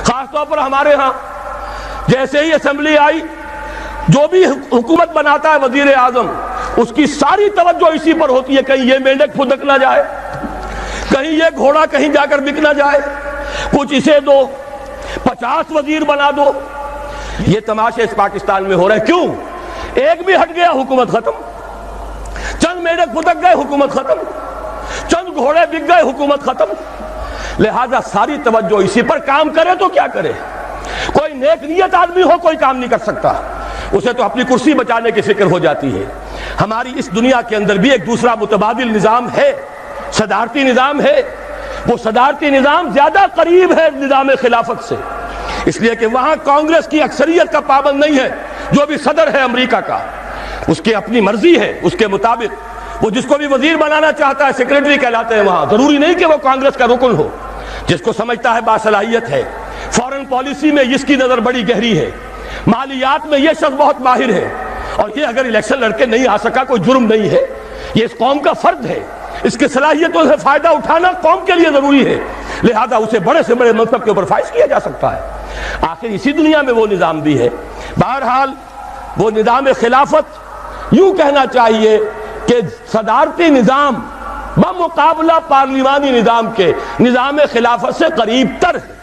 खासतौर पर हमारे यहाँ जैसे ही असेंबली आई, जो भी हुकूमत बनाता है वजीर आजम, उसकी सारी तवज्जो इसी पर होती है, कहीं ये मेंढक फुदक ना जाए, कहीं ये घोड़ा कहीं जाकर बिक ना जाए, कुछ इसे दो, 50 वजीर बना दो। ये तमाशे इस पाकिस्तान में हो रहे हैं। क्यों? एक भी हट गया हुकूमत खत्म, चंद मेंढक फुदक गए हुकूमत खत्म, चंद घोड़े बिक गए हुकूमत खत्म। लिहाजा सारी तवज्जो इसी पर। काम करे तो क्या करे? कोई नेक नियत आदमी हो कोई काम नहीं कर सकता, उसे तो अपनी कुर्सी बचाने की फिक्र हो जाती है। हमारी इस दुनिया के अंदर भी एक दूसरा मुतबादिल निजाम है, सदारती निजाम है। वो सदारती निजाम ज्यादा करीब है निजाम खिलाफत से, इसलिए कि वहां कांग्रेस की अक्सरियत का पाबंद नहीं है। जो भी सदर है अमेरिका का, उसकी अपनी मर्जी है, उसके मुताबिक वो जिसको भी वजीर बनाना चाहता है सेक्रेटरी कहलाते हैं वहां। जरूरी नहीं कि वो कांग्रेस का रुकन हो। जिसको समझता है बासलाहियत है, फॉरेन पॉलिसी में इसकी नजर बड़ी गहरी है, मालियात में यह शख्स बहुत माहिर है, और ये अगर इलेक्शन लड़के नहीं आ सका कोई जुर्म नहीं है, ये इस कौम का फर्ज है। इसकी सलाहियतों से फायदा उठाना कौम के लिए जरूरी है, लिहाजा उसे बड़े से बड़े मनसब के ऊपर फाइज किया जा सकता है। आखिर इसी दुनिया में वो निजाम भी है। बहरहाल वो निजाम खिलाफत यूं कहना चाहिए कि सदारती निजाम बमुकाबला पार्लिमानी निजाम के निजाम खिलाफत से करीब तर है।